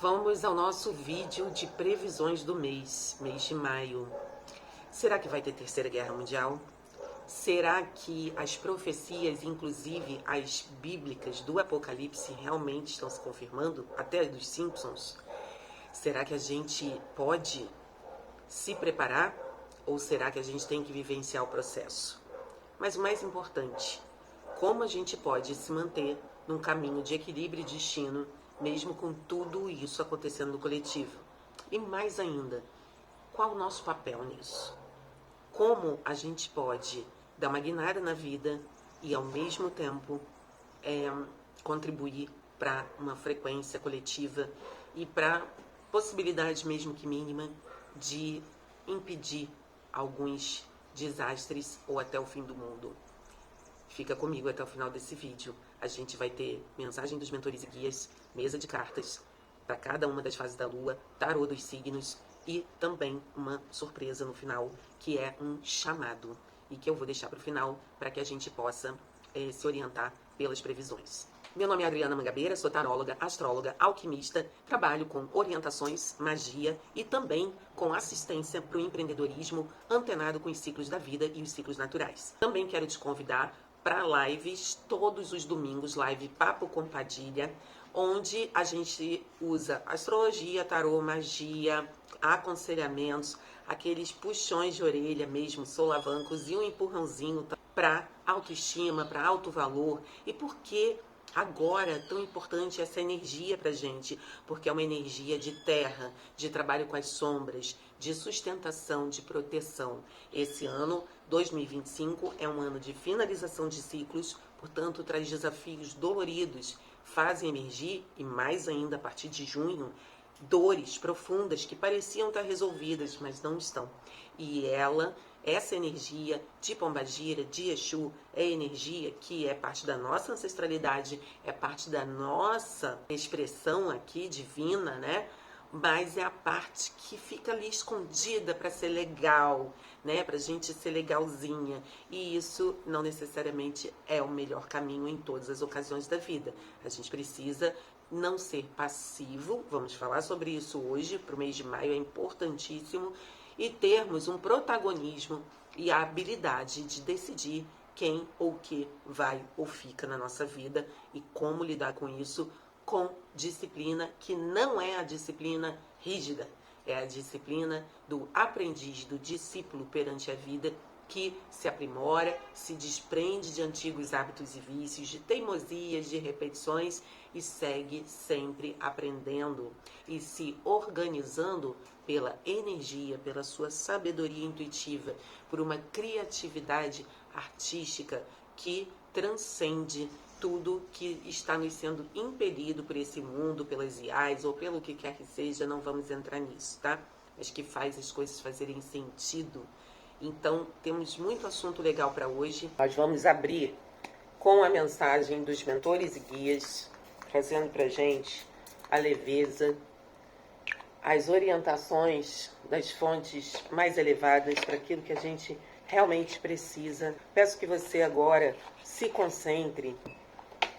Vamos ao nosso vídeo de previsões do mês de maio. Será que vai ter terceira guerra mundial? Será que as profecias, inclusive as bíblicas do Apocalipse, realmente estão se confirmando? Até dos Simpsons? Será que a gente pode se preparar? Ou será que a gente tem que vivenciar o processo? Mas o mais importante, como a gente pode se manter num caminho de equilíbrio e destino, mesmo com tudo isso acontecendo no coletivo? E mais ainda, qual o nosso papel nisso? Como a gente pode dar uma guinada na vida e, ao mesmo tempo, contribuir para uma frequência coletiva e para possibilidade, mesmo que mínima, de impedir alguns desastres ou até o fim do mundo? Fica comigo até o final desse vídeo. A gente vai ter mensagem dos mentores e guias, mesa de cartas para cada uma das fases da lua, tarô dos signos e também uma surpresa no final, que é um chamado e que eu vou deixar para o final para que a gente possa se orientar pelas previsões. Meu nome é Adriana Mangabeira, sou taróloga, astróloga, alquimista, trabalho com orientações, magia e também com assistência para o empreendedorismo antenado com os ciclos da vida e os ciclos naturais. Também quero te convidar para lives todos os domingos, live Papo com Padilha, onde a gente usa astrologia, tarô, magia, aconselhamentos, aqueles puxões de orelha mesmo, solavancos e um empurrãozinho para autoestima, para alto valor. E por que agora tão importante essa energia pra gente? Porque é uma energia de terra, de trabalho com as sombras, de sustentação, de proteção. Esse ano, 2025, é um ano de finalização de ciclos, portanto, traz desafios doloridos, fazem emergir, e mais ainda a partir de junho, dores profundas que pareciam estar resolvidas, mas não estão. E essa energia de Pombagira, de Exu, é energia que é parte da nossa ancestralidade, é parte da nossa expressão aqui divina, né? Mas é a parte que fica ali escondida para ser legal, né? Pra gente ser legalzinha. E isso não necessariamente é o melhor caminho em todas as ocasiões da vida. A gente precisa não ser passivo, vamos falar sobre isso hoje, para o mês de maio é importantíssimo, e termos um protagonismo e a habilidade de decidir quem ou o que vai ou fica na nossa vida e como lidar com isso com disciplina, que não é a disciplina rígida, é a disciplina do aprendiz, do discípulo perante a vida, que se aprimora, se desprende de antigos hábitos e vícios, de teimosias, de repetições e segue sempre aprendendo e se organizando pela energia, pela sua sabedoria intuitiva, por uma criatividade artística que transcende tudo que está nos sendo impelido por esse mundo, pelas IAs ou pelo que quer que seja. Não vamos entrar nisso, tá? Mas que faz as coisas fazerem sentido. Então, temos muito assunto legal para hoje. Nós vamos abrir com a mensagem dos mentores e guias, trazendo para gente a leveza, as orientações das fontes mais elevadas para aquilo que a gente realmente precisa. Peço que você agora se concentre,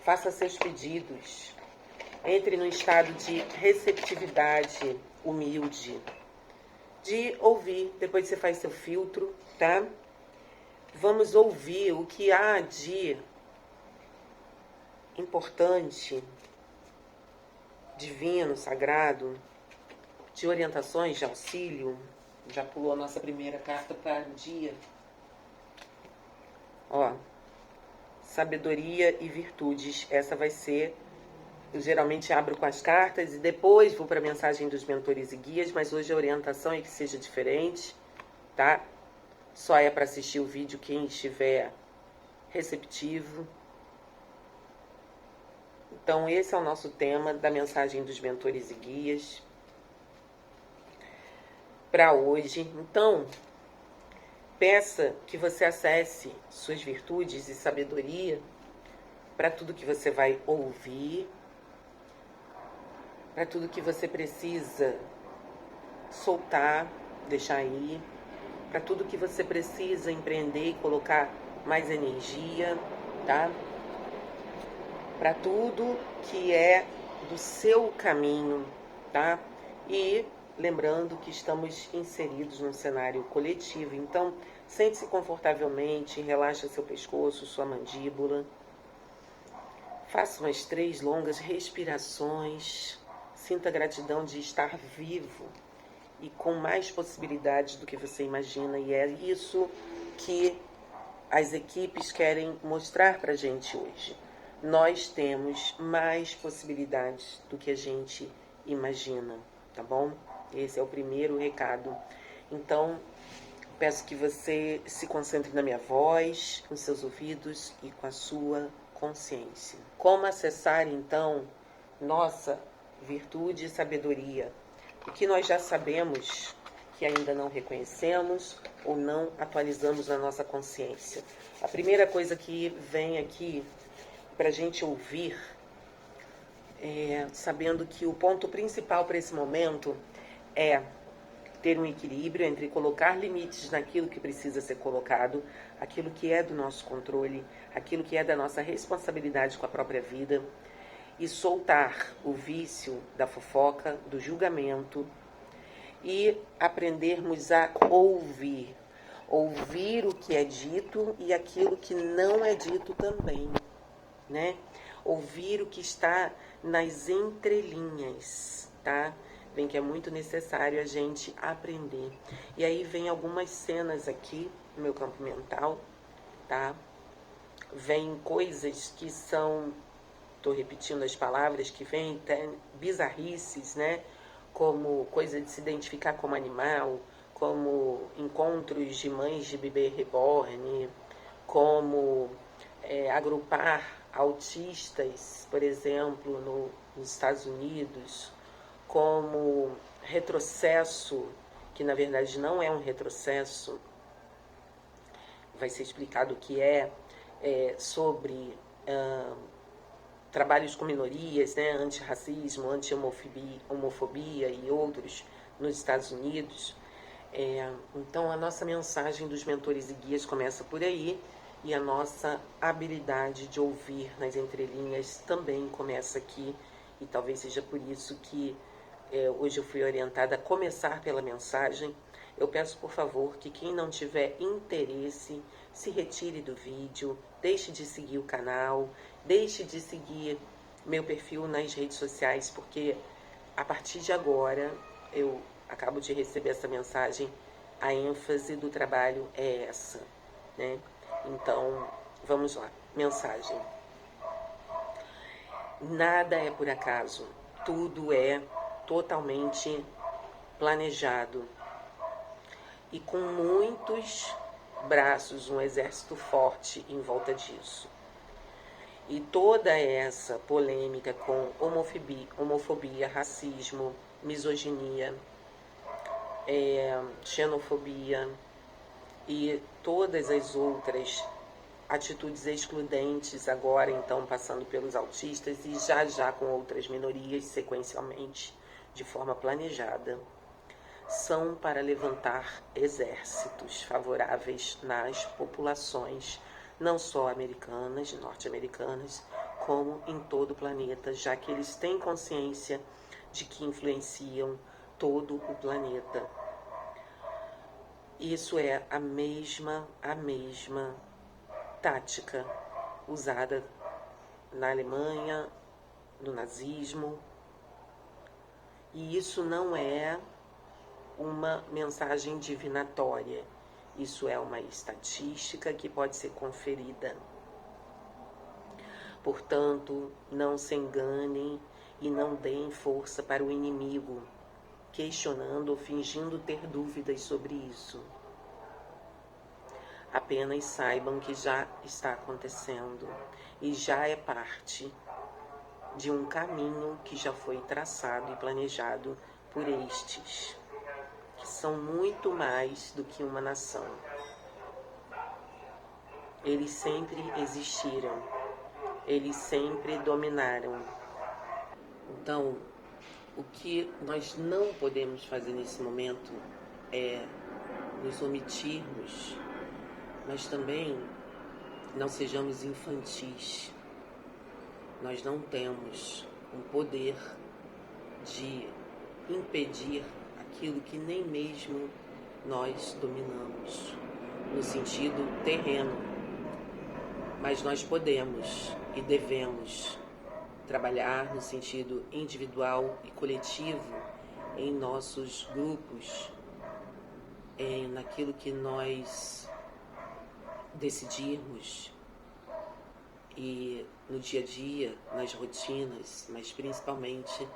faça seus pedidos, entre no estado de receptividade humilde, de ouvir. Depois você faz seu filtro, tá? Vamos ouvir o que há de importante, divino, sagrado, de orientações, de auxílio. Já pulou a nossa primeira carta para o dia. Ó, sabedoria e virtudes. Essa vai ser... Eu geralmente abro com as cartas e depois vou para a mensagem dos mentores e guias, mas hoje a orientação é que seja diferente, tá? Só é para assistir o vídeo quem estiver receptivo. Então, esse é o nosso tema da mensagem dos mentores e guias para hoje. Então, peça que você acesse suas virtudes e sabedoria para tudo que você vai ouvir, para tudo que você precisa soltar, deixar ir, para tudo que você precisa empreender e colocar mais energia, tá? Para tudo que é do seu caminho, tá? E lembrando que estamos inseridos num cenário coletivo, então sente-se confortavelmente, relaxa seu pescoço, sua mandíbula. Faça umas 3 longas respirações, sinta a gratidão de estar vivo e com mais possibilidades do que você imagina, e é isso que as equipes querem mostrar pra gente hoje. Nós temos mais possibilidades do que a gente imagina, tá bom? Esse é o primeiro recado. Então, peço que você se concentre na minha voz, com seus ouvidos e com a sua consciência. Como acessar, então, nossa virtude e sabedoria? O que nós já sabemos que ainda não reconhecemos ou não atualizamos na nossa consciência. A primeira coisa que vem aqui para a gente ouvir sabendo que o ponto principal para esse momento é ter um equilíbrio entre colocar limites naquilo que precisa ser colocado, aquilo que é do nosso controle, aquilo que é da nossa responsabilidade com a própria vida, e soltar o vício da fofoca, do julgamento, e aprendermos a ouvir o que é dito e aquilo que não é dito também, né? Ouvir o que está nas entrelinhas, tá? Vem que é muito necessário a gente aprender. E aí vem algumas cenas aqui no meu campo mental, tá? Vem coisas que são, tô repetindo as palavras, que vem até bizarrices, né? Como coisa de se identificar como animal, como encontros de mães de bebê reborn, como agrupar autistas, por exemplo, nos Estados Unidos, como retrocesso, que na verdade não é um retrocesso, vai ser explicado o que sobre trabalhos com minorias, né, antirracismo, anti-homofobia e outros nos Estados Unidos. Então a nossa mensagem dos mentores e guias começa por aí, e a nossa habilidade de ouvir nas entrelinhas também começa aqui, e talvez seja por isso que hoje eu fui orientada a começar pela mensagem. Eu peço, por favor, que quem não tiver interesse se retire do vídeo, deixe de seguir o canal, deixe de seguir meu perfil nas redes sociais, porque a partir de agora, eu acabo de receber essa mensagem, a ênfase do trabalho é essa, né? Então, vamos lá. Mensagem. Nada é por acaso. Tudo é totalmente planejado. E com muitos braços, um exército forte em volta disso. E toda essa polêmica com homofobia, racismo, misoginia, xenofobia e todas as outras atitudes excludentes, agora então passando pelos autistas e já com outras minorias sequencialmente, de forma planejada, são para levantar exércitos favoráveis nas populações, não só americanas, norte-americanas, como em todo o planeta, já que eles têm consciência de que influenciam todo o planeta. Isso é a mesma tática usada na Alemanha, no nazismo. E isso não é uma mensagem divinatória. Isso é uma estatística que pode ser conferida. Portanto, não se enganem e não deem força para o inimigo, questionando ou fingindo ter dúvidas sobre isso. Apenas saibam que já está acontecendo e já é parte de um caminho que já foi traçado e planejado por estes, que são muito mais do que uma nação. Eles sempre existiram, eles sempre dominaram. Então, o que nós não podemos fazer nesse momento é nos omitirmos, mas também não sejamos infantis. Nós não temos um poder de impedir aquilo que nem mesmo nós dominamos, no sentido terreno. Mas nós podemos e devemos trabalhar no sentido individual e coletivo, em nossos grupos, naquilo que nós decidirmos, e no dia a dia, nas rotinas, mas principalmente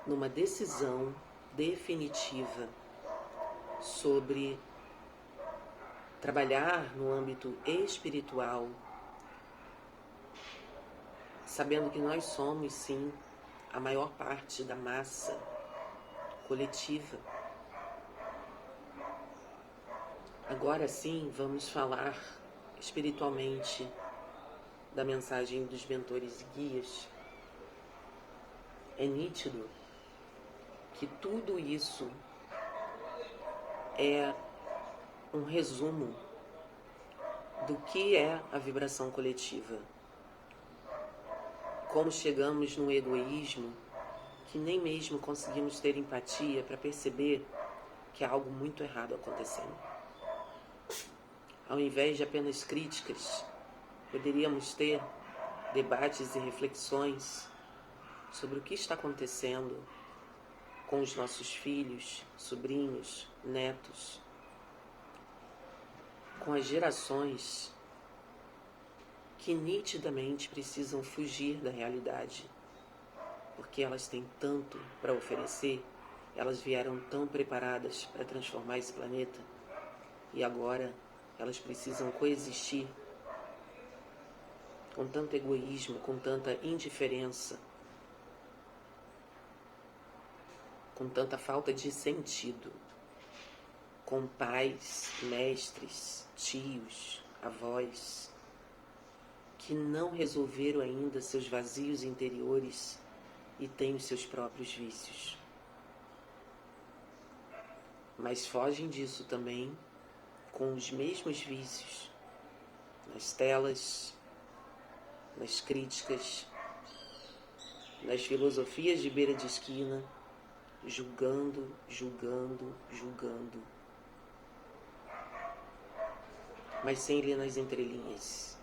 numa decisão definitiva sobre trabalhar no âmbito espiritual, sabendo que nós somos, sim, a maior parte da massa coletiva. Agora sim, vamos falar espiritualmente da mensagem dos mentores e guias. É nítido que tudo isso é um resumo do que é a vibração coletiva. Como chegamos no egoísmo que nem mesmo conseguimos ter empatia para perceber que há algo muito errado acontecendo. Ao invés de apenas críticas, poderíamos ter debates e reflexões sobre o que está acontecendo com os nossos filhos, sobrinhos, netos, com as gerações que nitidamente precisam fugir da realidade, porque elas têm tanto para oferecer, elas vieram tão preparadas para transformar esse planeta e agora elas precisam coexistir com tanto egoísmo, com tanta indiferença, com tanta falta de sentido, com pais, mestres, tios, avós, que não resolveram ainda seus vazios interiores e têm os seus próprios vícios. Mas fogem disso também com os mesmos vícios, nas telas, nas críticas, nas filosofias de beira de esquina, julgando, julgando, julgando. Mas sem ler nas entrelinhas.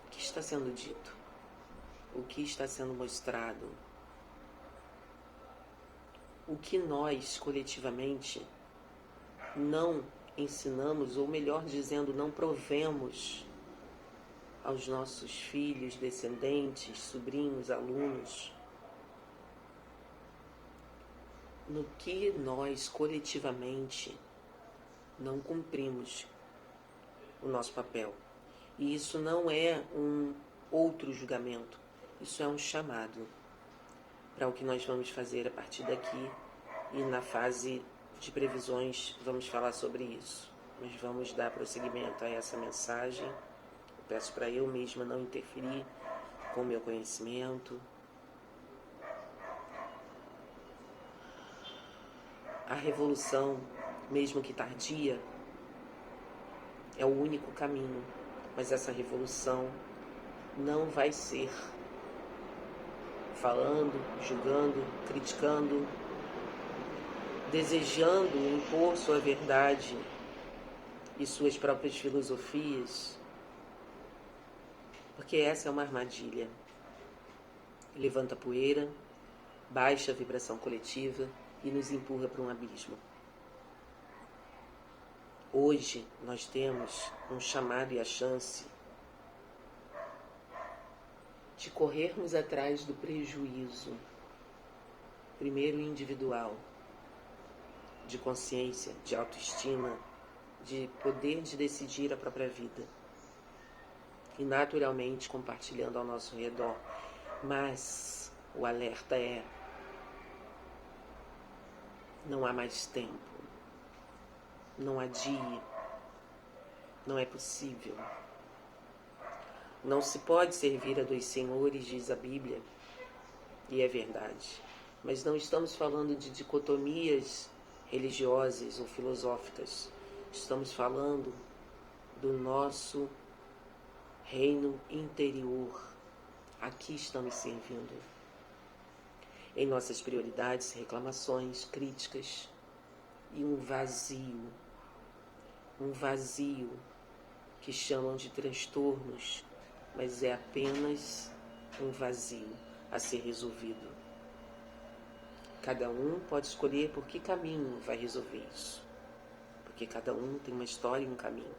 O que está sendo dito? O que está sendo mostrado? O que nós, coletivamente, não ensinamos, ou melhor dizendo, não provemos aos nossos filhos, descendentes, sobrinhos, alunos, no que nós, coletivamente, não cumprimos o nosso papel. E isso não é um outro julgamento, isso é um chamado para o que nós vamos fazer a partir daqui, e na fase de previsões vamos falar sobre isso. Mas vamos dar prosseguimento a essa mensagem. Eu peço para eu mesma não interferir com o meu conhecimento. A revolução, mesmo que tardia, é o único caminho, mas essa revolução não vai ser falando, julgando, criticando, desejando impor sua verdade e suas próprias filosofias, porque essa é uma armadilha. Levanta poeira, baixa a vibração coletiva e nos empurra para um abismo. Hoje nós temos um chamado e a chance de corrermos atrás do prejuízo, primeiro individual, de consciência, de autoestima, de poder de decidir a própria vida, e naturalmente compartilhando ao nosso redor. Mas o alerta é: não há mais tempo, não adie, não é possível. Não se pode servir a dois senhores, diz a Bíblia, e é verdade. Mas não estamos falando de dicotomias religiosas ou filosóficas. Estamos falando do nosso reino interior. Aqui estamos servindo. em nossas prioridades, reclamações, críticas e um vazio que chamam de transtornos, mas é apenas um vazio a ser resolvido. Cada um pode escolher por que caminho vai resolver isso, porque cada um tem uma história e um caminho,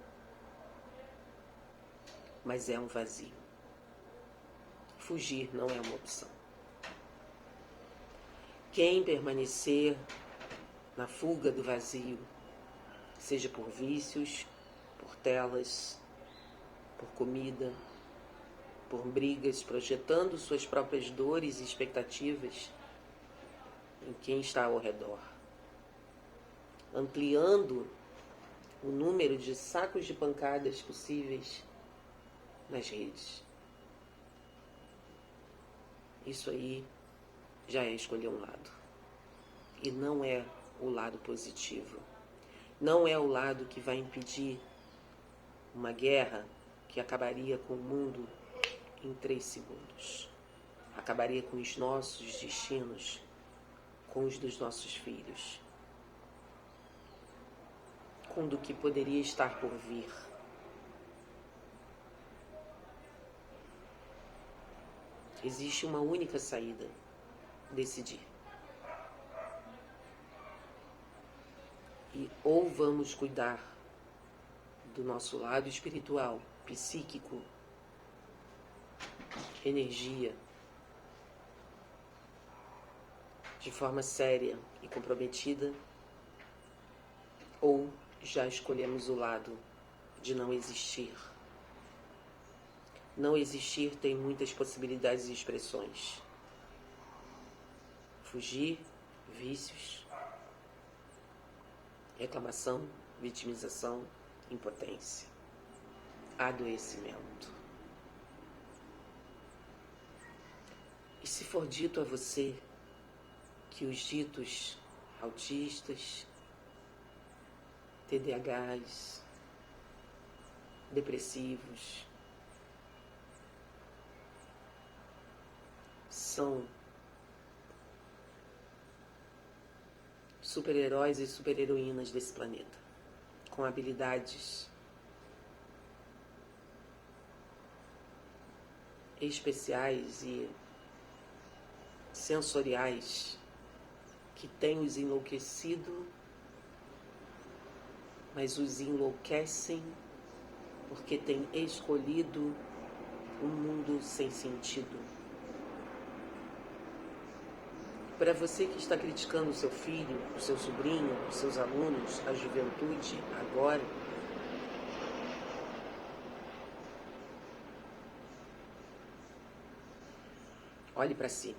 mas é um vazio. Fugir não é uma opção. Quem permanecer na fuga do vazio, seja por vícios, por telas, por comida, por brigas, projetando suas próprias dores e expectativas em quem está ao redor, ampliando o número de sacos de pancadas possíveis nas redes. Isso aí já é escolher um lado. E não é o lado positivo. Não é o lado que vai impedir uma guerra que acabaria com o mundo em 3 segundos. Acabaria com os nossos destinos, com os dos nossos filhos, com do que poderia estar por vir. Existe uma única saída: decidir. E ou vamos cuidar do nosso lado espiritual, psíquico, energia, de forma séria e comprometida, ou já escolhemos o lado de não existir. Não existir tem muitas possibilidades e expressões. Fugir, vícios, reclamação, vitimização, impotência, adoecimento. E se for dito a você que os ditos autistas, TDAHs, depressivos, são super-heróis e super-heroínas desse planeta, com habilidades especiais e sensoriais que têm os enlouquecido, mas os enlouquecem porque têm escolhido um mundo sem sentido. Para você que está criticando o seu filho, o seu sobrinho, os seus alunos, a juventude agora, olhe para si,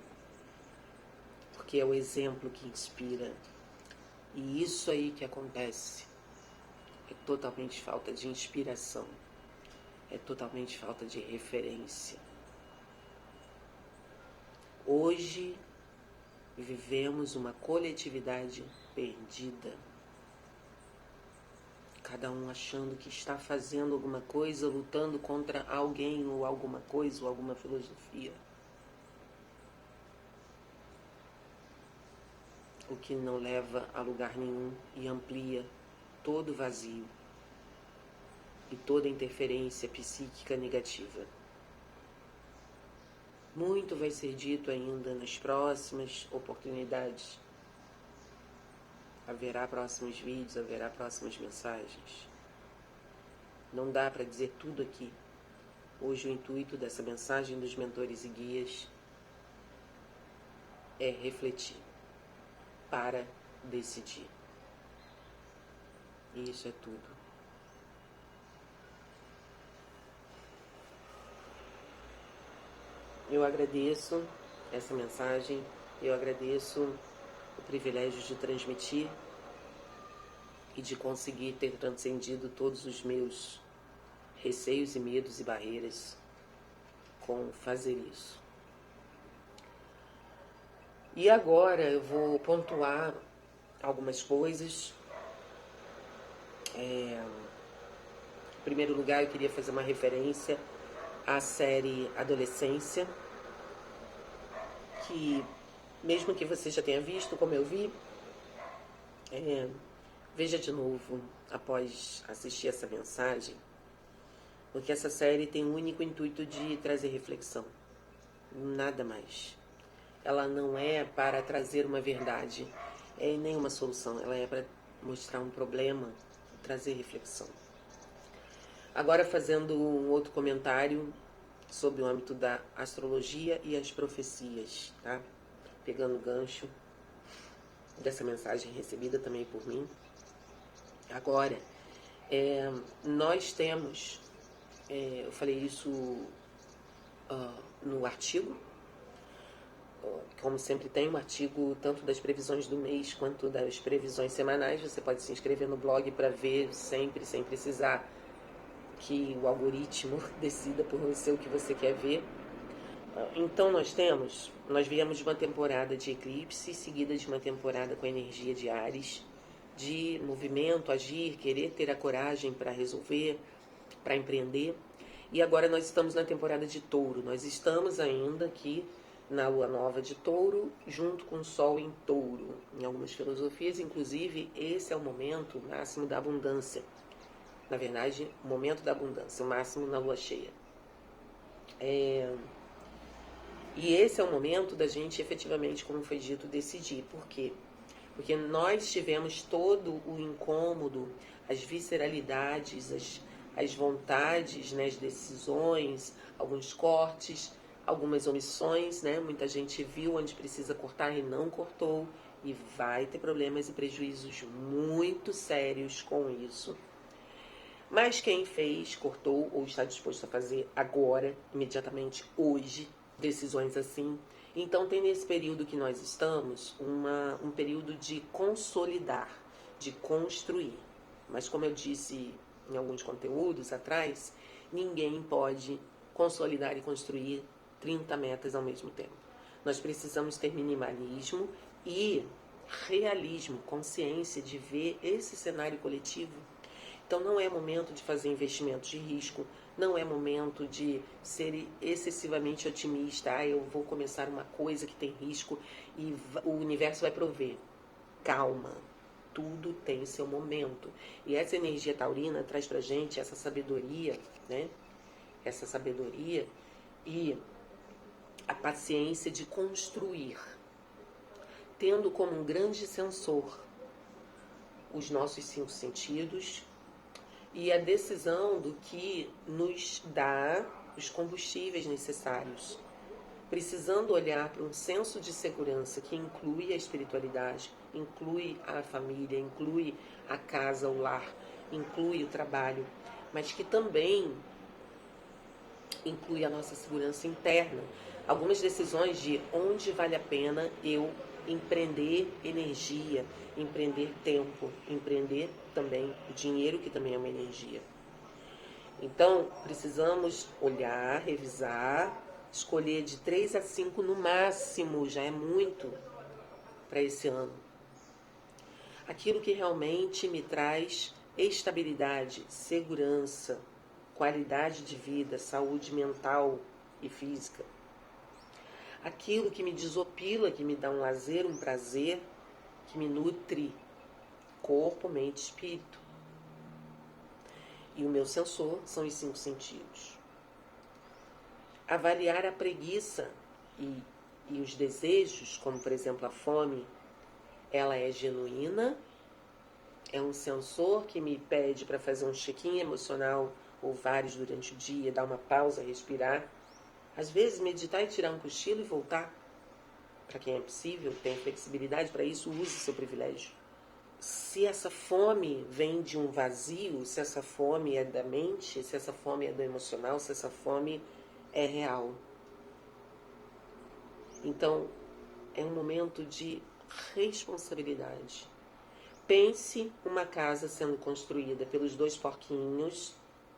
porque é o exemplo que inspira. E isso aí que acontece é totalmente falta de inspiração, é totalmente falta de referência. Hoje vivemos uma coletividade perdida. Cada um achando que está fazendo alguma coisa, lutando contra alguém ou alguma coisa ou alguma filosofia. O que não leva a lugar nenhum e amplia todo vazio e toda interferência psíquica negativa. Muito vai ser dito ainda nas próximas oportunidades. Haverá próximos vídeos, haverá próximas mensagens. Não dá para dizer tudo aqui. Hoje o intuito dessa mensagem dos mentores e guias é refletir para decidir. E isso é tudo. Eu agradeço essa mensagem, eu agradeço o privilégio de transmitir e de conseguir ter transcendido todos os meus receios e medos e barreiras com fazer isso. E agora eu vou pontuar algumas coisas. Em primeiro lugar, eu queria fazer uma referência à série Adolescência, que Mesmo que você já tenha visto, como eu vi, veja de novo após assistir essa mensagem, porque essa série tem o único intuito de trazer reflexão, nada mais. Ela não é para trazer uma verdade, nem uma solução, ela é para mostrar um problema, trazer reflexão. Agora fazendo um outro comentário sobre o âmbito da astrologia e as profecias, tá? Pegando o gancho dessa mensagem recebida também por mim. Agora, nós temos, eu falei isso no artigo, como sempre tem um artigo tanto das previsões do mês quanto das previsões semanais. Você pode se inscrever no blog para ver sempre, sem precisar que o algoritmo decida por você o que você quer ver. Então nós viemos de uma temporada de eclipse, seguida de uma temporada com a energia de Áries, de movimento, agir, querer ter a coragem para resolver, para empreender. E agora nós estamos na temporada de Touro. Nós estamos ainda aqui na lua nova de Touro, junto com o Sol em Touro. Em algumas filosofias, inclusive, esse é o momento máximo da abundância. Na verdade, o momento da abundância, o máximo na lua cheia. E esse é o momento da gente efetivamente, como foi dito, decidir. Por quê? Porque nós tivemos todo o incômodo, as visceralidades, as vontades, né, as decisões, alguns cortes, algumas omissões, né? Muita gente viu onde precisa cortar e não cortou, e vai ter problemas e prejuízos muito sérios com isso. Mas quem fez, cortou ou está disposto a fazer agora, imediatamente, hoje, decisões assim. Então tem nesse período que nós estamos um período de consolidar, de construir. Mas como eu disse em alguns conteúdos atrás, ninguém pode consolidar e construir 30 metas ao mesmo tempo. Nós precisamos ter minimalismo e realismo, consciência de ver esse cenário coletivo. Então não é momento de fazer investimentos de risco, não é momento de ser excessivamente otimista. Eu vou começar uma coisa que tem risco e o universo vai prover. Calma, tudo tem seu momento. E essa energia taurina traz pra gente essa sabedoria, né? Essa sabedoria e a paciência de construir, tendo como um grande sensor os nossos 5 sentidos, e a decisão do que nos dá os combustíveis necessários. Precisando olhar para um senso de segurança que inclui a espiritualidade, inclui a família, inclui a casa, o lar, inclui o trabalho, mas que também inclui a nossa segurança interna. Algumas decisões de onde vale a pena eu empreender energia, empreender tempo, empreender também o dinheiro, que também é uma energia. Então, precisamos olhar, revisar, escolher de 3 a 5 no máximo, já é muito para esse ano. Aquilo que realmente me traz estabilidade, segurança, qualidade de vida, saúde mental e física. Aquilo que me desopila, que me dá um lazer, um prazer, que me nutre corpo, mente e espírito. E o meu sensor são os 5 sentidos. Avaliar a preguiça e os desejos, como por exemplo a fome, ela é genuína, é um sensor que me pede para fazer um check-in emocional ou vários durante o dia, dar uma pausa, respirar. Às vezes meditar e tirar um cochilo e voltar. Para quem é possível, tem flexibilidade para isso, use seu privilégio. Se essa fome vem de um vazio, se essa fome é da mente, se essa fome é do emocional, se essa fome é real. Então, é um momento de responsabilidade. Pense uma casa sendo construída pelos 2 porquinhos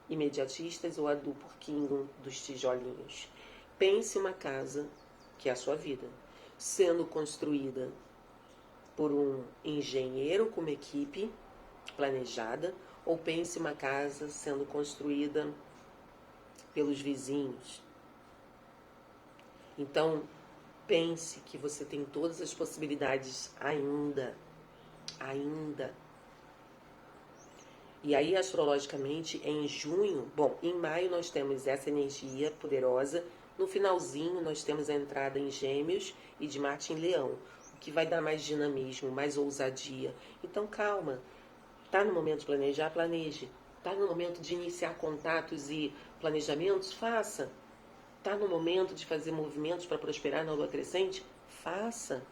imediatistas ou a do porquinho dos tijolinhos. Pense uma casa, que é a sua vida, sendo construída por um engenheiro com uma equipe planejada, ou pense uma casa sendo construída pelos vizinhos. Então, pense que você tem todas as possibilidades ainda. E aí, astrologicamente, em junho, bom, em maio nós temos essa energia poderosa. No finalzinho nós temos a entrada em Gêmeos e de Marte em Leão, o que vai dar mais dinamismo, mais ousadia. Então calma, tá no momento de planejar, planeje. Tá no momento de iniciar contatos e planejamentos, faça. Tá no momento de fazer movimentos para prosperar na lua crescente, faça.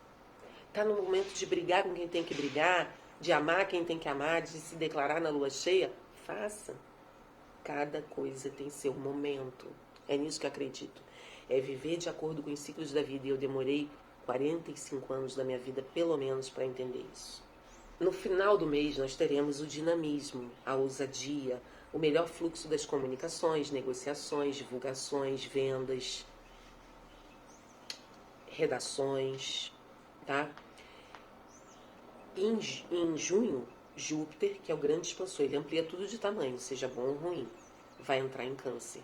Tá no momento de brigar com quem tem que brigar, de amar quem tem que amar, de se declarar na lua cheia, faça. Cada coisa tem seu momento. É nisso que eu acredito. É viver de acordo com os ciclos da vida. E eu demorei 45 anos da minha vida, pelo menos, para entender isso. No final do mês, nós teremos o dinamismo, a ousadia, o melhor fluxo das comunicações, negociações, divulgações, vendas, redações, tá? Em junho, Júpiter, que é o grande expansor, ele amplia tudo de tamanho, seja bom ou ruim, vai entrar em Câncer.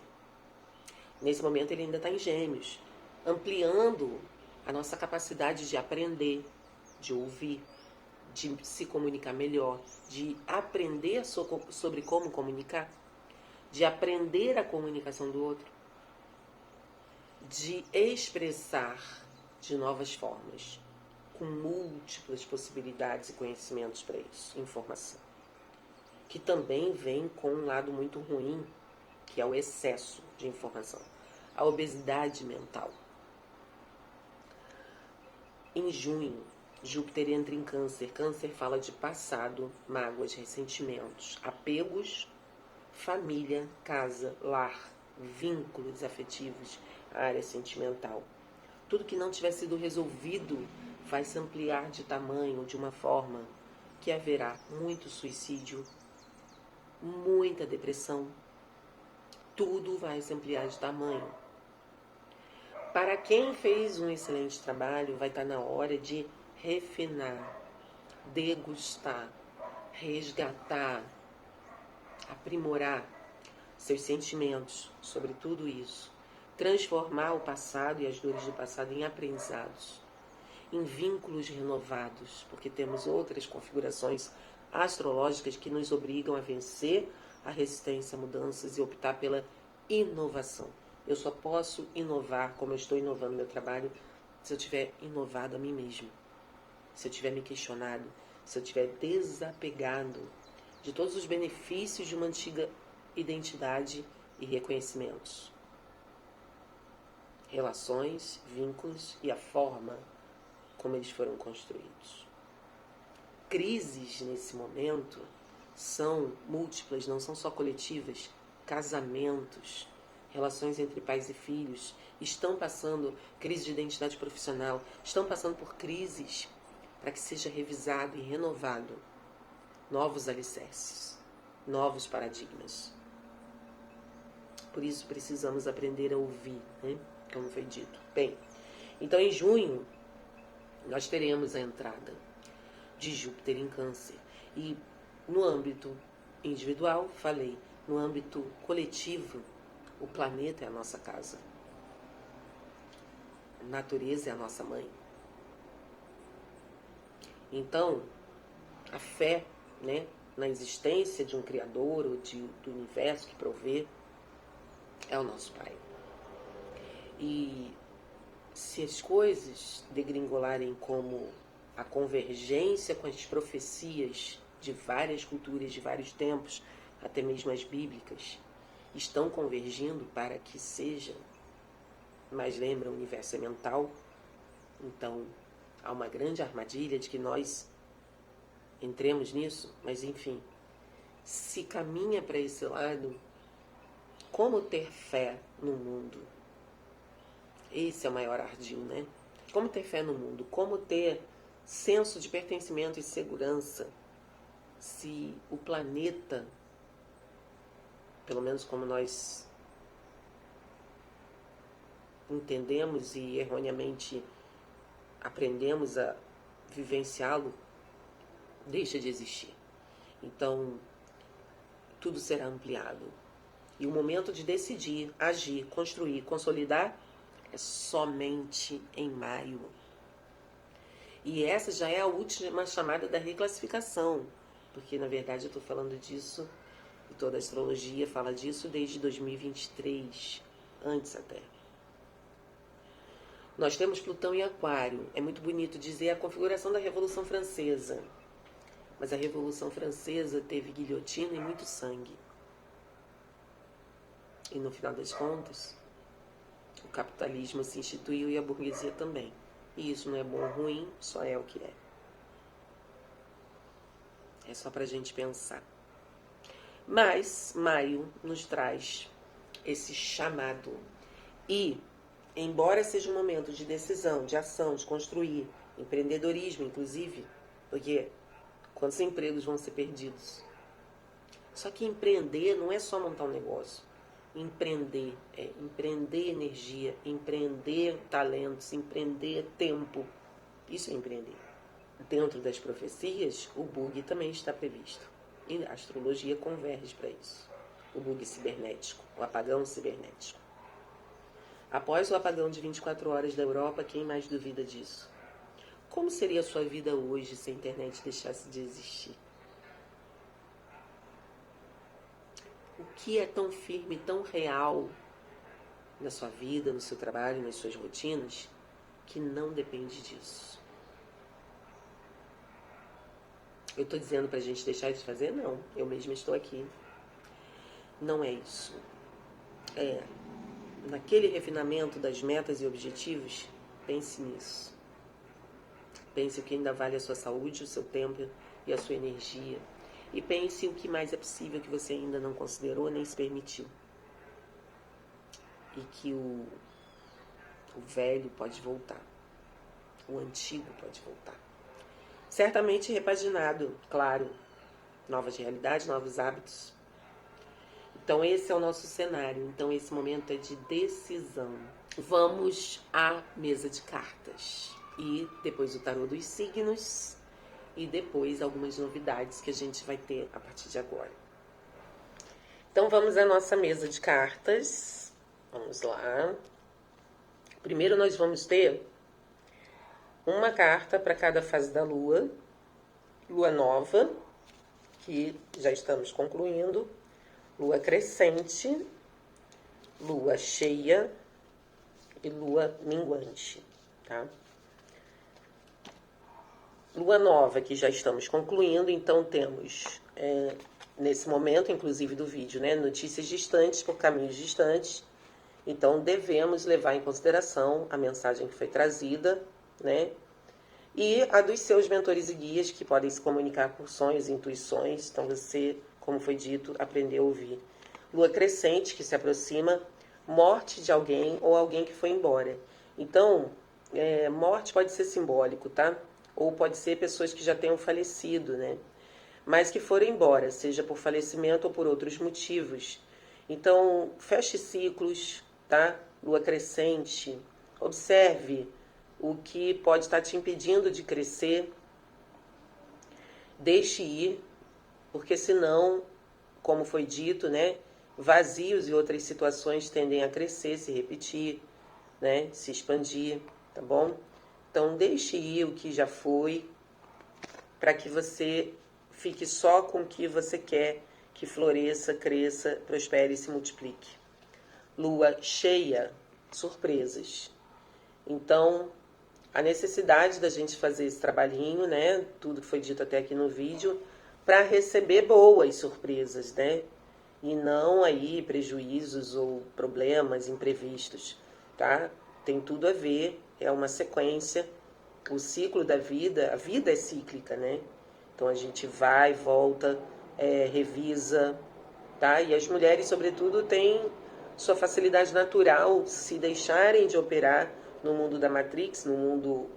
Nesse momento ele ainda está em Gêmeos, ampliando a nossa capacidade de aprender, de ouvir, de se comunicar melhor, de aprender sobre como comunicar, de aprender a comunicação do outro, de expressar de novas formas, com múltiplas possibilidades e conhecimentos para isso, informação. Que também vem com um lado muito ruim, que é o excesso de informação, a obesidade mental. Em junho, Júpiter entra em Câncer. Câncer fala de passado, mágoas, ressentimentos, apegos, família, casa, lar, vínculos afetivos, área sentimental. Tudo que não tiver sido resolvido vai se ampliar de tamanho, de uma forma que haverá muito suicídio, muita depressão. Tudo vai se ampliar de tamanho. Para quem fez um excelente trabalho, vai estar na hora de refinar, degustar, resgatar, aprimorar seus sentimentos sobre tudo isso, transformar o passado e as dores do passado em aprendizados, em vínculos renovados, porque temos outras configurações astrológicas que nos obrigam a vencer a resistência a mudanças e optar pela inovação. Eu só posso inovar como eu estou inovando meu trabalho se eu tiver inovado a mim mesmo, se eu tiver me questionado, se eu tiver desapegado de todos os benefícios de uma antiga identidade e reconhecimentos, relações, vínculos e a forma como eles foram construídos. Crises nesse momento são múltiplas, não são só coletivas. Casamentos, relações entre pais e filhos estão passando crise de identidade profissional, estão passando por crises para que seja revisado e renovado novos alicerces, novos paradigmas. Por isso precisamos aprender a ouvir, né? Como foi dito. Bem, então em junho nós teremos a entrada de Júpiter em Câncer. E no âmbito individual, falei, no âmbito coletivo, o planeta é a nossa casa. A natureza é a nossa mãe. Então, a fé, né, na existência de um Criador ou do universo que provê é o nosso Pai. E se as coisas degringolarem como a convergência com as profecias de várias culturas, de vários tempos, até mesmo as bíblicas, estão convergindo para que seja, mas lembra, o universo é mental, então há uma grande armadilha de que nós entremos nisso, mas enfim, se caminha para esse lado, como ter fé no mundo? Esse é o maior ardil, né? Como ter fé no mundo? Como ter senso de pertencimento e segurança se o planeta, pelo menos como nós entendemos e erroneamente aprendemos a vivenciá-lo, deixa de existir. Então, tudo será ampliado. E o momento de decidir, agir, construir, consolidar é somente em maio. E essa já é a última chamada da reclassificação, porque na verdade eu estou falando disso, e toda a astrologia fala disso desde 2023, antes até. Nós temos Plutão em Aquário. É muito bonito dizer a configuração da Revolução Francesa. Mas a Revolução Francesa teve guilhotina e muito sangue. E no final das contas, o capitalismo se instituiu e a burguesia também. E isso não é bom ou ruim, só é o que é. É só pra gente pensar. Mas maio nos traz esse chamado. E, embora seja um momento de decisão, de ação, de construir, empreendedorismo, inclusive, porque quantos empregos vão ser perdidos? Só que empreender não é só montar um negócio. Empreender é empreender energia, empreender talentos, empreender tempo. Isso é empreender. Dentro das profecias, o bug também está previsto. E a astrologia converge para isso. O bug cibernético, o apagão cibernético. Após o apagão de 24 horas da Europa, quem mais duvida disso? Como seria a sua vida hoje se a internet deixasse de existir? O que é tão firme, tão real na sua vida, no seu trabalho, nas suas rotinas, que não depende disso? Eu estou dizendo para a gente deixar de fazer? Não. Eu mesma estou aqui. Não é isso. É naquele refinamento das metas e objetivos, pense nisso. Pense o que ainda vale a sua saúde, o seu tempo e a sua energia. E pense o que mais é possível que você ainda não considerou nem se permitiu. E que o velho pode voltar. O antigo pode voltar. Certamente repaginado, claro. Novas realidades, novos hábitos. Então esse é o nosso cenário. Então esse momento é de decisão. Vamos à mesa de cartas. E depois o tarô dos signos. E depois algumas novidades que a gente vai ter a partir de agora. Então vamos à nossa mesa de cartas. Vamos lá. Primeiro nós vamos ter uma carta para cada fase da Lua. Lua nova, que já estamos concluindo. Lua crescente, Lua cheia e Lua minguante, tá? Lua nova, que já estamos concluindo, então temos, nesse momento, inclusive do vídeo, né, notícias distantes por caminhos distantes. Então, devemos levar em consideração a mensagem que foi trazida, né, e a dos seus mentores e guias, que podem se comunicar por sonhos e intuições. Então, você, como foi dito, aprendeu a ouvir. Lua crescente, que se aproxima, morte de alguém ou alguém que foi embora. Então, morte pode ser simbólico, tá? Ou pode ser pessoas que já tenham falecido, né? Mas que foram embora, seja por falecimento ou por outros motivos. Então, feche ciclos, tá? Lua crescente. Observe o que pode estar te impedindo de crescer. Deixe ir, porque senão, como foi dito, né? Vazios e outras situações tendem a crescer, se repetir, né? Se expandir, tá bom? Então, deixe ir o que já foi, para que você fique só com o que você quer que floresça, cresça, prospere e se multiplique. Lua cheia, surpresas. Então, a necessidade da gente fazer esse trabalhinho, né? Tudo que foi dito até aqui no vídeo, para receber boas surpresas, né? E não aí prejuízos ou problemas imprevistos, tá? Tem tudo a ver, é uma sequência. O ciclo da vida, a vida é cíclica, né? Então a gente vai, volta, revisa, tá? E as mulheres, sobretudo, têm sua facilidade natural se deixarem de operar no mundo da Matrix, no mundo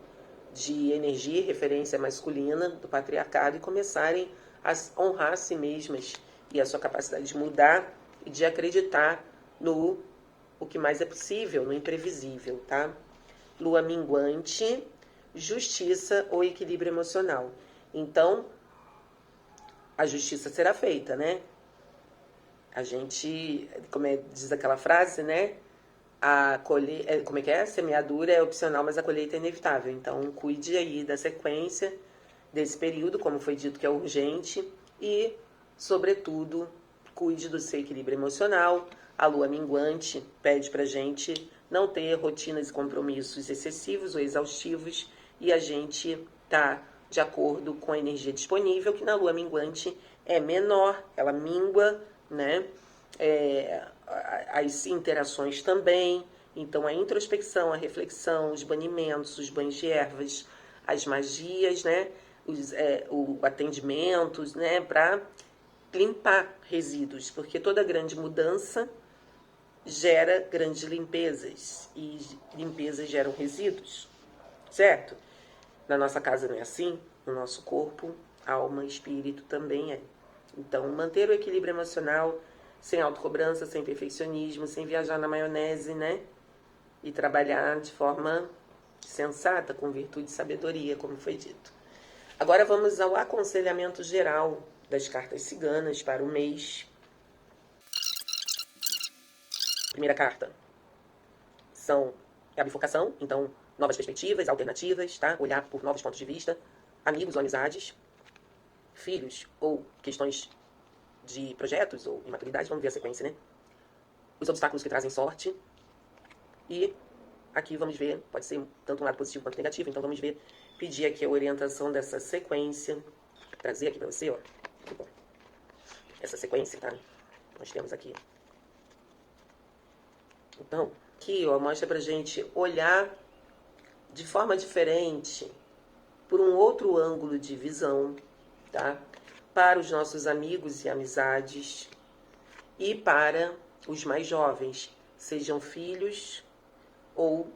de energia, referência masculina, do patriarcado, e começarem a honrar a si mesmas e a sua capacidade de mudar e de acreditar no o que mais é possível, no imprevisível, tá? Lua minguante, justiça ou equilíbrio emocional. Então, a justiça será feita, né? A gente, como diz aquela frase, né? como é que é? A semeadura é opcional, mas a colheita é inevitável. Então, cuide aí da sequência desse período, como foi dito que é urgente, e, sobretudo, cuide do seu equilíbrio emocional. A lua minguante pede pra gente não ter rotinas e compromissos excessivos ou exaustivos, e a gente tá de acordo com a energia disponível, que na lua minguante é menor, ela mingua, né? As interações também. Então, a introspecção, a reflexão, os banimentos, os banhos de ervas, as magias, né? O atendimento, né? Para limpar resíduos, porque toda grande mudança gera grandes limpezas e limpezas geram resíduos, certo? Na nossa casa não é assim, no nosso corpo, alma, espírito também é. Então, manter o equilíbrio emocional, sem autocobrança, sem perfeccionismo, sem viajar na maionese, né? E trabalhar de forma sensata, com virtude e sabedoria, como foi dito. Agora vamos ao aconselhamento geral das cartas ciganas para o mês. Primeira carta é a bifurcação, então novas perspectivas, alternativas, tá? Olhar por novos pontos de vista, amigos ou amizades, filhos ou questões de projetos ou imaturidade, vamos ver a sequência, né? Os obstáculos que trazem sorte. E aqui vamos ver, pode ser tanto um lado positivo quanto negativo, então vamos ver, pedir aqui a orientação dessa sequência, trazer aqui pra você, ó, essa sequência, tá? Nós temos aqui. Então, aqui, ó, mostra pra gente olhar de forma diferente, por um outro ângulo de visão, tá? Para os nossos amigos e amizades e para os mais jovens, sejam filhos ou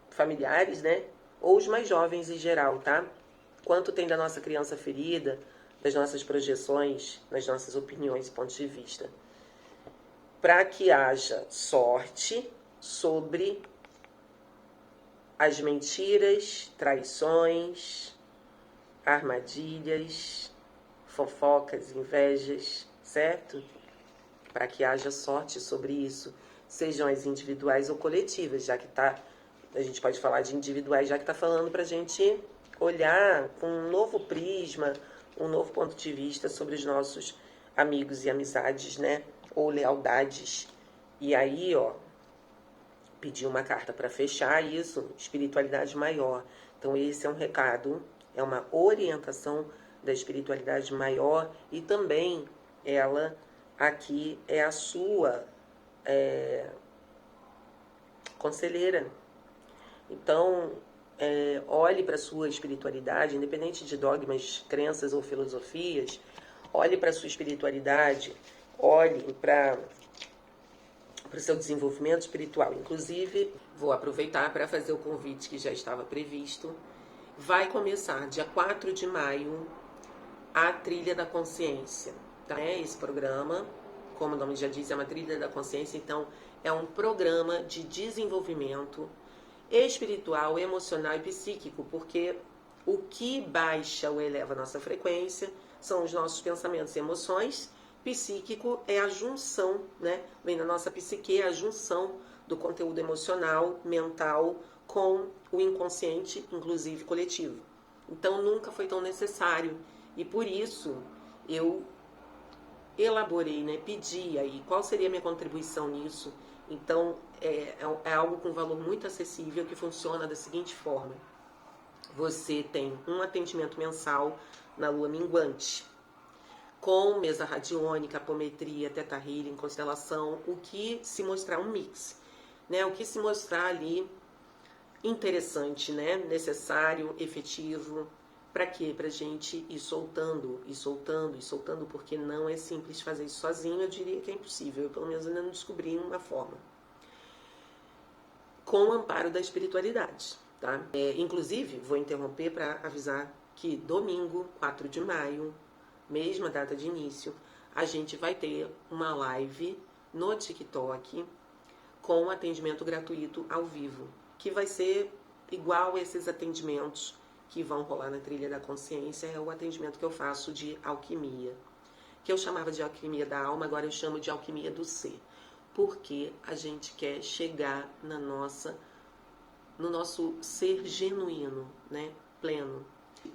familiares, né? Ou os mais jovens em geral, tá? Quanto tem da nossa criança ferida, das nossas projeções, das nossas opiniões e pontos de vista. Para que haja sorte sobre as mentiras, traições, armadilhas, fofocas, invejas, certo? Para que haja sorte sobre isso, sejam as individuais ou coletivas, já que a gente pode falar de individuais, já que está falando para a gente olhar com um novo prisma, um novo ponto de vista sobre os nossos amigos e amizades, né? Ou lealdades. E aí, ó, pedi uma carta para fechar isso, espiritualidade maior. Então, esse é um recado, é uma orientação da espiritualidade maior e também ela aqui é a sua conselheira. Então, olhe para a sua espiritualidade, independente de dogmas, crenças ou filosofias, olhe para a sua espiritualidade, olhe para o seu desenvolvimento espiritual. Inclusive, vou aproveitar para fazer o convite que já estava previsto. Vai começar dia 4 de maio a Trilha da Consciência. Tá? Esse programa, como o nome já diz, é uma Trilha da Consciência, então é um programa de desenvolvimento espiritual, emocional e psíquico, porque o que baixa ou eleva a nossa frequência são os nossos pensamentos e emoções. Psíquico é a junção, né? Vem da nossa psique, a junção do conteúdo emocional, mental, com o inconsciente, inclusive coletivo. Então nunca foi tão necessário. E por isso eu elaborei, né? Pedi aí qual seria a minha contribuição nisso. Então é algo com valor muito acessível que funciona da seguinte forma. Você tem um atendimento mensal na lua minguante, com mesa radiônica, apometria, teta healing, constelação, o que se mostrar um mix, né? O que se mostrar ali interessante, né? Necessário, efetivo. Para quê? Pra gente ir soltando, e soltando, e soltando, porque não é simples fazer isso sozinho, eu diria que é impossível. Eu, pelo menos, ainda não descobri uma forma. Com o amparo da espiritualidade, tá? Inclusive, vou interromper para avisar que domingo, 4 de maio, mesma data de início, a gente vai ter uma live no TikTok com atendimento gratuito ao vivo, que vai ser igual a esses atendimentos que vão rolar na Trilha da Consciência. É o atendimento que eu faço de alquimia, que eu chamava de alquimia da alma, agora eu chamo de alquimia do ser. porque a gente quer chegar no nosso ser genuíno, né? Pleno.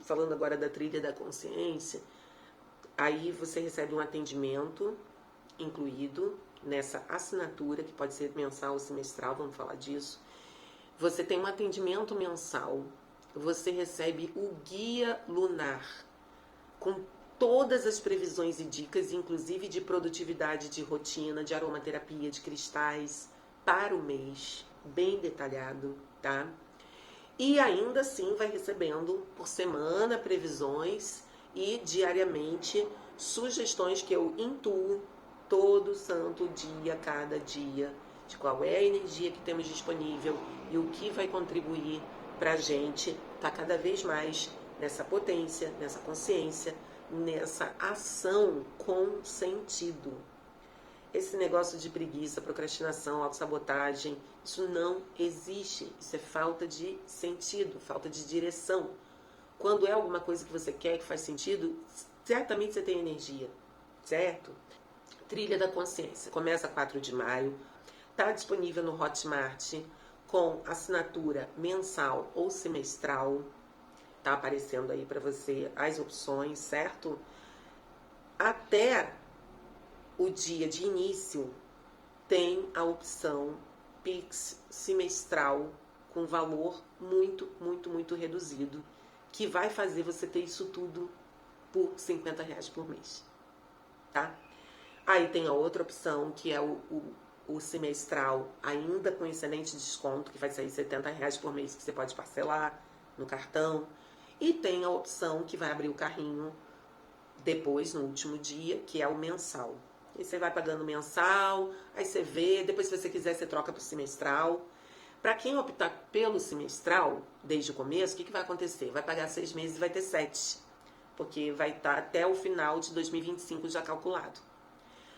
Falando agora da trilha da consciência, aí você recebe um atendimento incluído nessa assinatura, que pode ser mensal ou semestral, vamos falar disso. Você tem um atendimento mensal, você recebe o guia lunar, com todas as previsões e dicas, inclusive de produtividade, de rotina, de aromaterapia, de cristais, para o mês, bem detalhado, tá? E ainda assim vai recebendo por semana previsões e diariamente sugestões que eu intuo todo santo dia, cada dia, de qual é a energia que temos disponível e o que vai contribuir para a gente estar cada vez mais nessa potência, nessa consciência, nessa ação com sentido. Esse negócio de preguiça, procrastinação, autossabotagem, isso não existe. Isso é falta de sentido, falta de direção. Quando é alguma coisa que você quer, que faz sentido, certamente você tem energia, certo? Trilha da Consciência. Começa 4 de maio. Está disponível no Hotmart com assinatura mensal ou semestral. Tá aparecendo aí para você as opções, certo? Até o dia de início tem a opção Pix semestral com valor muito, muito, muito reduzido, que vai fazer você ter isso tudo por R$50 por mês, tá? Aí tem a outra opção, que é o semestral, ainda com excelente desconto, que vai sair R$70 por mês, que você pode parcelar no cartão. E tem a opção que vai abrir o carrinho depois, no último dia, que é o mensal. E você vai pagando mensal, aí você vê, depois se você quiser você troca para o semestral. Para quem optar pelo semestral, desde o começo, o que vai acontecer? Vai pagar 6 meses e vai ter 7, porque vai estar até o final de 2025 já calculado.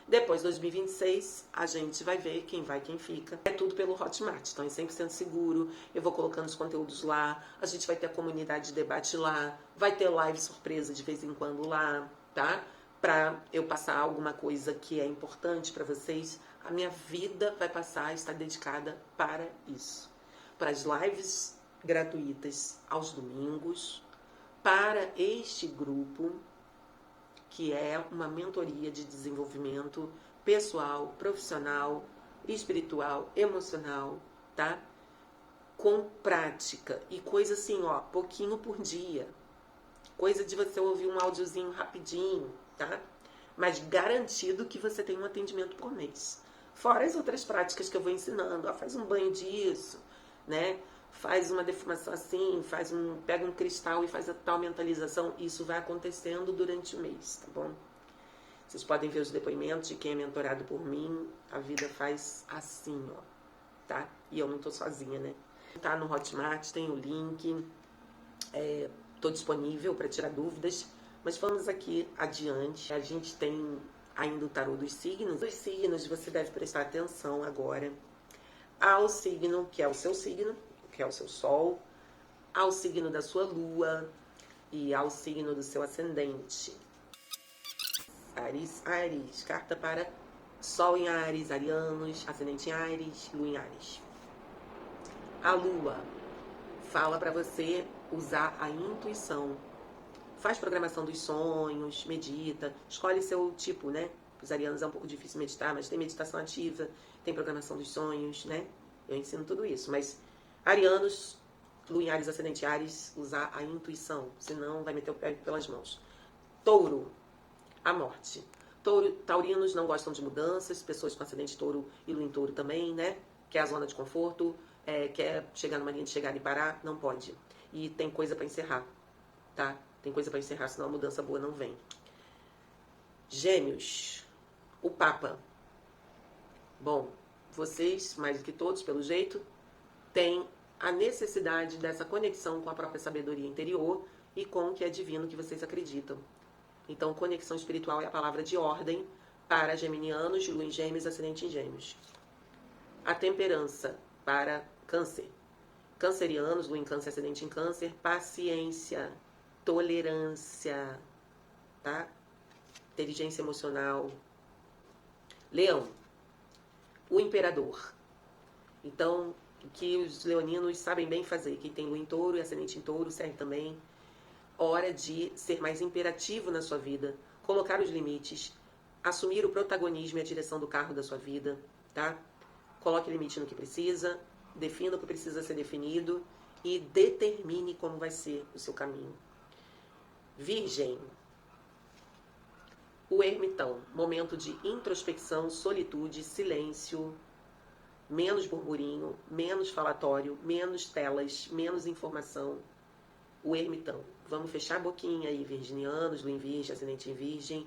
Depois, 2026, a gente vai ver quem vai, quem fica. É tudo pelo Hotmart, então é 100% seguro. Eu vou colocando os conteúdos lá, a gente vai ter a comunidade de debate lá, vai ter live surpresa de vez em quando lá, tá? Pra eu passar alguma coisa que é importante para vocês. A minha vida vai passar a estar dedicada para isso. Para as lives gratuitas aos domingos, para este grupo, que é uma mentoria de desenvolvimento pessoal, profissional, espiritual, emocional, tá? Com prática e coisa assim, ó, pouquinho por dia. Coisa de você ouvir um áudiozinho rapidinho, tá? Mas garantido que você tem um atendimento por mês. Fora as outras práticas que eu vou ensinando, ó, faz um banho disso, né? Faz uma defumação assim, pega um cristal e faz a tal mentalização. Isso vai acontecendo durante o mês, tá bom? Vocês podem ver os depoimentos de quem é mentorado por mim. A vida faz assim, ó, tá? E eu não tô sozinha, né? Tá no Hotmart, tem o link. Tô disponível para tirar dúvidas. Mas vamos aqui adiante. A gente tem ainda o tarô dos signos. Os signos, você deve prestar atenção agora ao signo, que é o seu signo, que é o seu sol, ao signo da sua lua e ao signo do seu ascendente. Áries, carta para sol em Áries, arianos, ascendente em Áries, lua em Áries. A lua fala para você usar a intuição. Faz programação dos sonhos, medita, escolhe seu tipo, né? Os arianos é um pouco difícil meditar, mas tem meditação ativa, tem programação dos sonhos, né? Eu ensino tudo isso, mas arianos, lua em Áries, ascendente em Áries, usar a intuição, senão vai meter o pé pelas mãos. Touro, a morte. Taurinos não gostam de mudanças, pessoas com ascendente touro e lua em touro também, né? Quer a zona de conforto, quer chegar numa linha de chegada e parar, não pode. E tem coisa para encerrar, tá? Tem coisa para encerrar, senão a mudança boa não vem. Gêmeos, o Papa. Bom, vocês, mais do que todos, pelo jeito, têm a necessidade dessa conexão com a própria sabedoria interior e com o que é divino que vocês acreditam. Então, conexão espiritual é a palavra de ordem para geminianos, lua em gêmeos, ascendente em gêmeos. A temperança para câncer. Cancerianos, lua em câncer, ascendente em câncer, paciência, tolerância, tá? Inteligência emocional. Leão. o imperador. Então, o que os leoninos sabem bem fazer, quem tem lua em touro e ascendente em touro serve também. Hora de ser mais imperativo na sua vida, colocar os limites, assumir o protagonismo e a direção do carro da sua vida, tá? Coloque limite no que precisa, defina o que precisa ser definido e determine como vai ser o seu caminho. Virgem. O ermitão, momento de introspecção, solitude, silêncio, menos burburinho, menos falatório, menos telas, menos informação. O ermitão. Vamos fechar a boquinha aí, virginianos, lua em virgem, ascendente em virgem.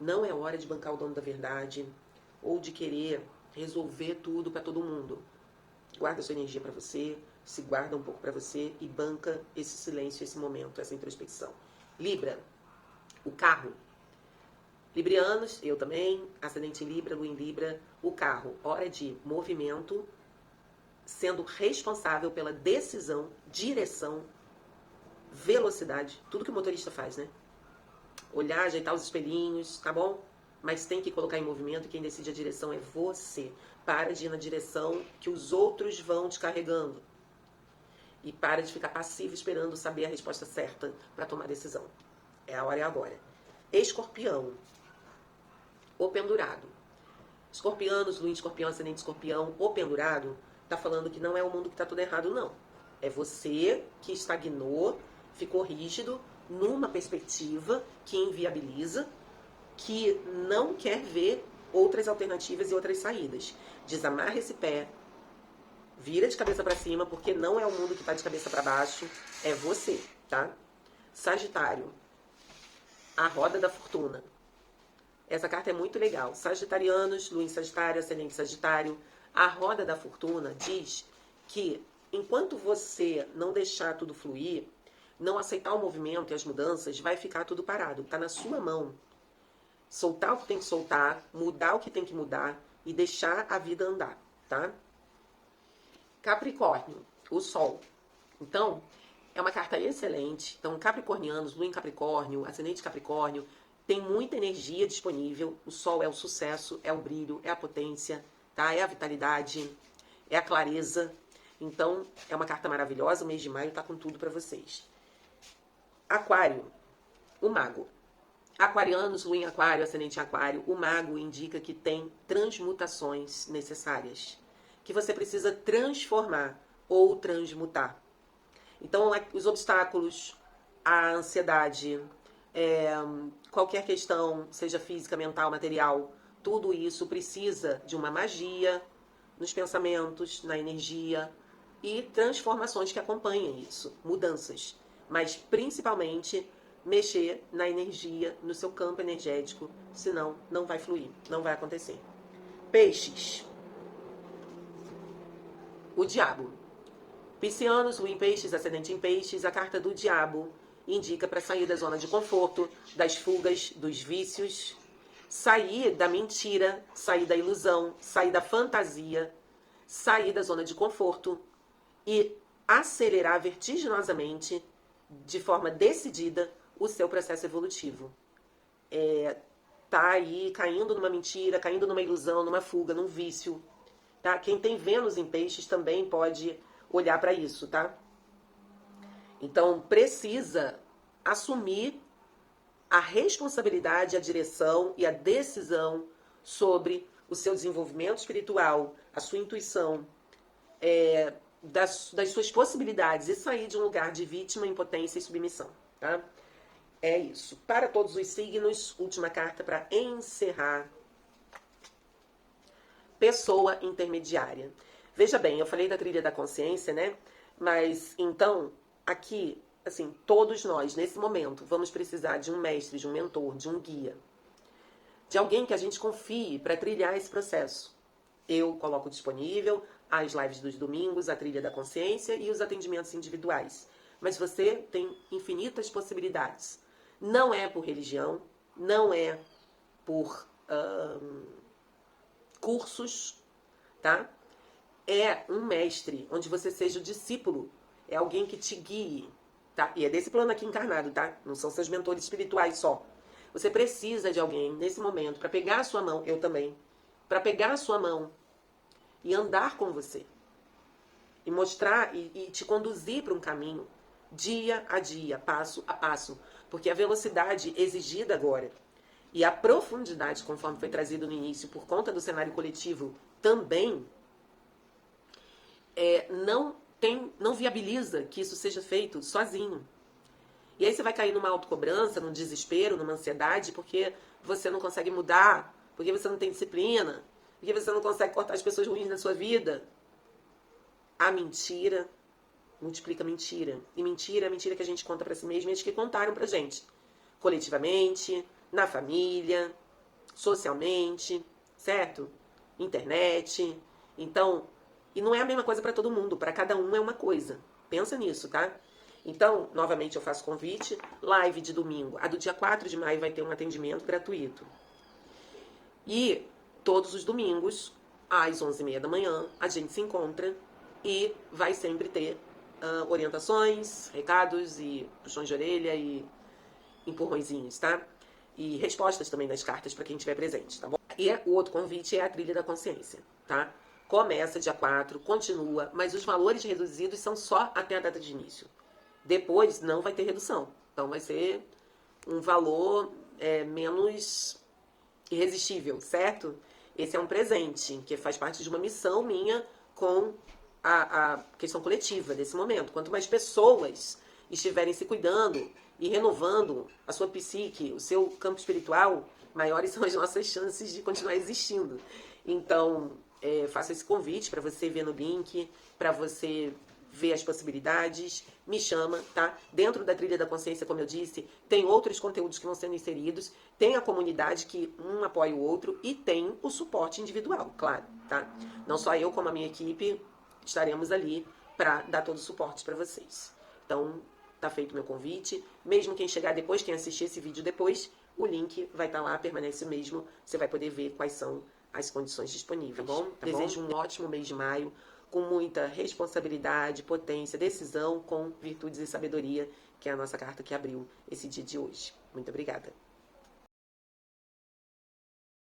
Não é hora de bancar o dono da verdade ou de querer resolver tudo para todo mundo. Guarda sua energia para você, se guarda um pouco para você e banca esse silêncio, esse momento, essa introspecção. Libra. O carro. Librianos, eu também, ascendente em Libra, lua em Libra, o carro, hora de movimento, sendo responsável pela decisão, direção, velocidade, tudo que o motorista faz, né? Olhar, ajeitar os espelhinhos, tá bom? Mas tem que colocar em movimento e quem decide a direção é você. Para de ir na direção que os outros vão te carregando. E para de ficar passivo esperando saber a resposta certa para tomar decisão. É a hora e agora. Escorpião. O pendurado. Escorpianos, lua em escorpião, ascendente escorpião, o pendurado, tá falando que não é o mundo que tá tudo errado, não. É você que estagnou, ficou rígido, numa perspectiva que inviabiliza, que não quer ver outras alternativas e outras saídas. Desamarra esse pé, vira de cabeça para cima, porque não é o mundo que tá de cabeça para baixo, é você, tá? Sagitário. A roda da fortuna. Essa carta é muito legal. Sagitarianos, lua em Sagitário, ascendente Sagitário. A roda da fortuna diz que enquanto você não deixar tudo fluir, não aceitar o movimento e as mudanças, vai ficar tudo parado. Está na sua mão. Soltar o que tem que soltar, mudar o que tem que mudar e deixar a vida andar, tá? Capricórnio, o Sol. Então, é uma carta excelente. Então, capricornianos, lua em Capricórnio, ascendente Capricórnio, tem muita energia disponível. O Sol é o sucesso, é o brilho, é a potência, tá? É a vitalidade, é a clareza. Então, é uma carta maravilhosa. O mês de maio tá com tudo para vocês. Aquário, o mago. Aquarianos, lua em Aquário, ascendente em Aquário, o mago indica que tem transmutações necessárias, que você precisa transformar ou transmutar. Então, os obstáculos, a ansiedade, qualquer questão, seja física, mental, material, tudo isso precisa de uma magia nos pensamentos, na energia e transformações que acompanhem isso, mudanças. Mas, principalmente, mexer na energia, no seu campo energético, senão não vai fluir, não vai acontecer. Peixes. O diabo. Piscianos, lua em peixes, ascendente em peixes, a carta do diabo indica para sair da zona de conforto, das fugas, dos vícios, sair da mentira, sair da ilusão, sair da fantasia, sair da zona de conforto e acelerar vertiginosamente, de forma decidida, o seu processo evolutivo. Tá aí caindo numa mentira, caindo numa ilusão, numa fuga, num vício. Tá? Quem tem Vênus em peixes também pode olhar para isso, tá? Então, precisa assumir a responsabilidade, a direção e a decisão sobre o seu desenvolvimento espiritual, a sua intuição, das suas possibilidades e sair de um lugar de vítima, impotência e submissão, tá? É isso. Para todos os signos, última carta para encerrar. Pessoa intermediária. Veja bem, eu falei da trilha da consciência, né? Mas, então, aqui, assim, todos nós, nesse momento, vamos precisar de um mestre, de um mentor, de um guia. De alguém que a gente confie para trilhar esse processo. Eu coloco disponível as lives dos domingos, a trilha da consciência e os atendimentos individuais. Mas você tem infinitas possibilidades. Não é por religião, não é por cursos, tá? É um mestre, onde você seja o discípulo. É alguém que te guie, tá? E é desse plano aqui encarnado, tá? Não são seus mentores espirituais só. Você precisa de alguém nesse momento para pegar a sua mão, eu também, para pegar a sua mão e andar com você. E mostrar e te conduzir para um caminho dia a dia, passo a passo. Porque a velocidade exigida agora e a profundidade, conforme foi trazido no início, por conta do cenário coletivo também, não viabiliza que isso seja feito sozinho. E aí você vai cair numa autocobrança, num desespero, numa ansiedade, porque você não consegue mudar, porque você não tem disciplina, porque você não consegue cortar as pessoas ruins da sua vida. A mentira multiplica mentira. E mentira é a mentira que a gente conta pra si mesmo e as que contaram pra gente. Coletivamente, na família, socialmente, certo? Internet. Então, e não é a mesma coisa pra todo mundo. Pra cada um é uma coisa. Pensa nisso, tá? Então, novamente eu faço convite. Live de domingo. A do dia 4 de maio vai ter um atendimento gratuito. E todos os domingos, às 11h30 da manhã, a gente se encontra e vai sempre ter orientações, recados e puxões de orelha e empurrõezinhos, tá? E respostas também das cartas para quem estiver presente, tá bom? E o outro convite é a Trilha da Consciência, tá? Começa dia 4, continua, mas os valores reduzidos são só até a data de início. Depois não vai ter redução. Então vai ser um valor menos irresistível, certo? Esse é um presente, que faz parte de uma missão minha com a questão coletiva desse momento. Quanto mais pessoas estiverem se cuidando e renovando a sua psique, o seu campo espiritual, maiores são as nossas chances de continuar existindo. Então, faço esse convite para você ver no link, para você ver as possibilidades, me chama, tá? Dentro da Trilha da Consciência, como eu disse, tem outros conteúdos que vão sendo inseridos, tem a comunidade que um apoia o outro e tem o suporte individual, claro, tá? Não só eu, como a minha equipe, estaremos ali para dar todo o suporte para vocês. Então, tá feito o meu convite. Mesmo quem chegar depois, quem assistir esse vídeo depois, o link vai estar lá, permanece o mesmo. Você vai poder ver quais são as condições disponíveis. Tá bom? Desejo um ótimo mês de maio, com muita responsabilidade, potência, decisão, com virtudes e sabedoria, que é a nossa carta que abriu esse dia de hoje. Muito obrigada.